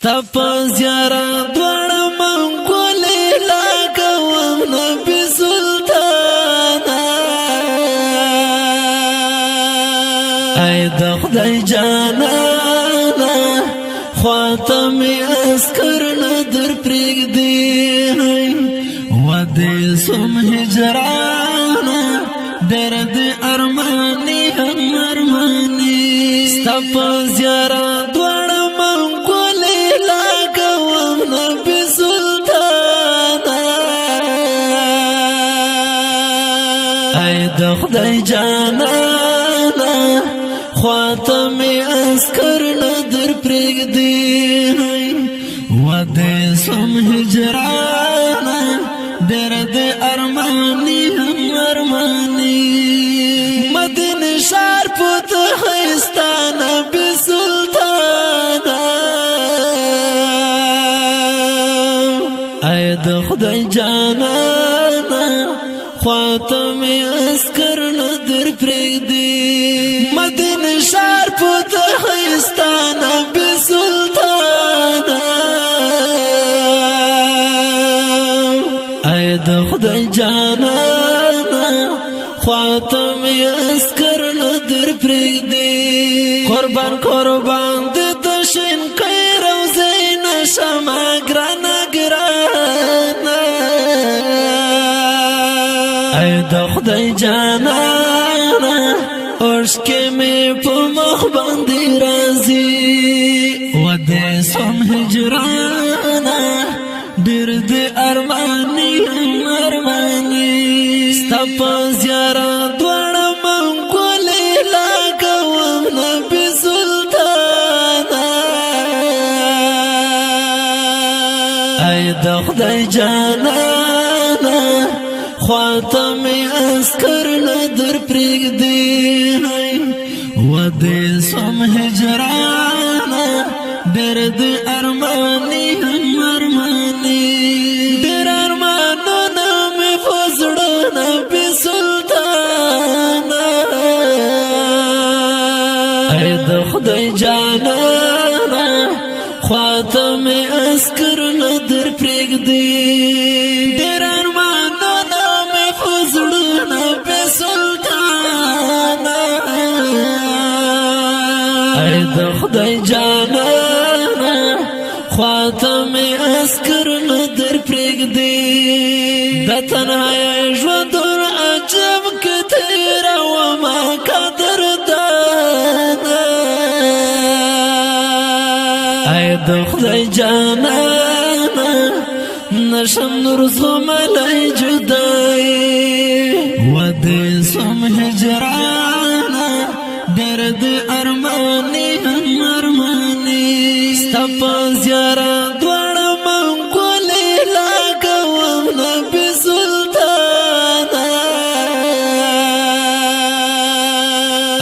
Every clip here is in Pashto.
ستاپ زیارا دوڑا منگولی لاغوام نبی سلطانا ای د خدای جانانا خواطمی اسکر ندر پریگ دی ودی سم هجرانا درد ارمانی هم ارمانی ستاپ زیارا دوڑا منگولی لاغوام نبی سلطانا ای د خدای جانانا خواطمی اسکر ندر پریگ دی ودی سم هجرانا درد ارمانی هم ارمانی مدین شار پوت خیستانا بی سلطانا ای د خدای جانانا خواطمی اسکر ندر پریگ دی مدین شار پوت خیستانا بی سلطانا ای د خدای جانانا خواطمی اسکر ندر پریگ دی قربان قربان دی دشین کئی روزی نشما گرانا گرانا ای د خدای جانانا عشق میں پو مخ باندی رازی ودی سم ہجرانا درد ارمانی ارمانی ستاپ زیارا دوڑا منگولی لاغوام نبی سلطانا ای د خدای جانانا خواطمی اسکر ندر پریگ دی ودی سم هجرانا درد ارمانی هم ارمانی در ارمانونا می فزڑنا بی سلطانا ای د خدای جانانا خواطمی اسکر ندر پریگ دی در ارمانونا می فزڑنا بی سلطانا ای د خدای جانانا خواطمی اسکر ندر پریگ دی دا تنهای ژوندون عجب که تیرا وما قدر دانا ای د خدای جانانا نشم نرزم علی جدائی ودی سم هجرانا درد ارمانی هم ارمانی ستاپ زیارا دوڑا منگولی لاغوام نبی سلطانا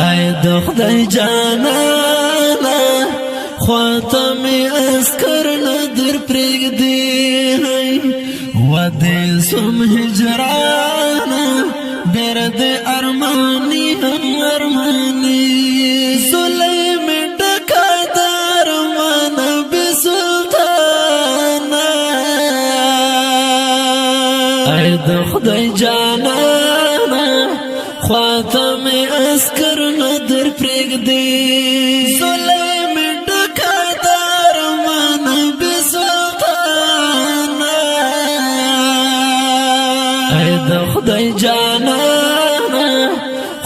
ای د خدای جانانا خواطمی اسکر ندر پریگ دی ودی سم هجرانا درد ارمانی هم ارمانی ظلم ڈکا دار مانا بی سلطانا ای د خدای جانانا خواطمی اسکر ندر پریگ دی ظلم ڈکا دار مانا بی سلطانا ای د خدای جانانا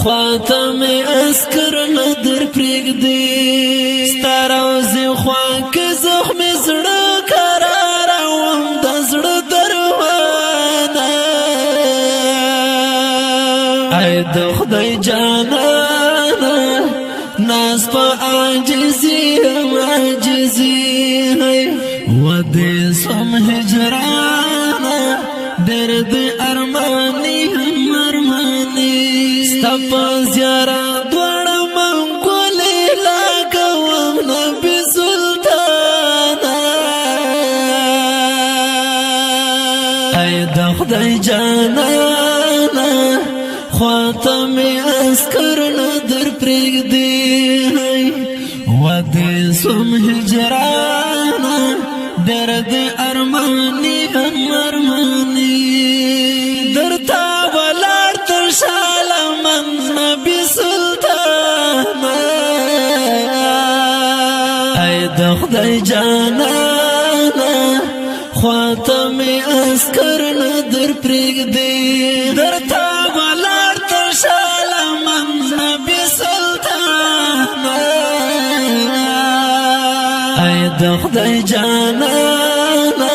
خواطمی اسکر ندر پریگ دی ستا روزی خوان که زخمی زڑا کرارا وم دا زڑا دروانا ای د خدای جانانا ناس پا عاجزی هم عاجزی ودی سم هجرانا درد ارمانی هم ارمانی ستاپ زیارا دوڑا منگولی لاغوام نبی سلطانا ای د خدای جانانا خواطمی اسکر ندر پریگ دی ودی سم هجرانا دې ارماني ارماني درتا ولار تر شالمن نبی سلطان اے د خدای جانانا خاتمه عسكر ندر پرېګ دې درتا ولار تر شالمن نبی سلطان اے د خدای جانانا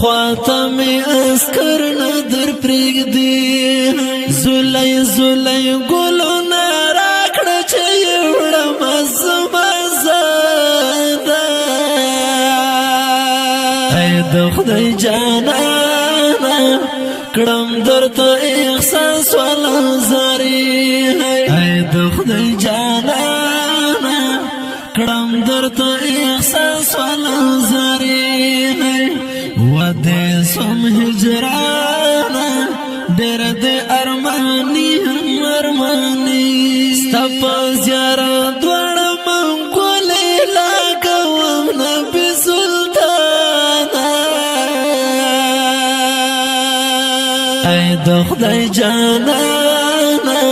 خاتمه عسكر ندر پرېګ دې زولای زولای ګلونه راکړه چې وړم زمزاده اے د خدای جانانا کړم درته احساس ولا زاري اے د خدای جانانا کړم درته احساس ولا زاري ودې سم هجرانا ډېر دې ارماني ارماني ستپ زیارت وړه منګولې لګوم نبی سلطان اے د خدای جانانا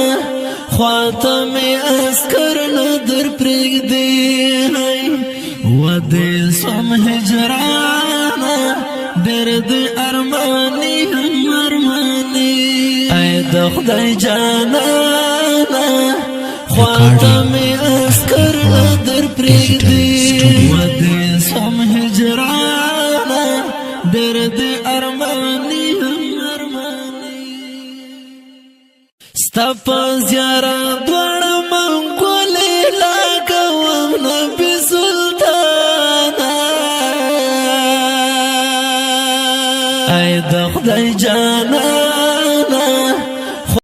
خاتمه عسكر ندر پرېګ دې ودې سم هجرانا ډېر دې ارماني ارماني اے د خدای جانانا خاتمه عسكر ندر پرېګ دې ودې سم هجرانا ډېر دې ارماني ستپ زیارت وړه منګولې لګوم نبی سلطان اے د خدای جانانا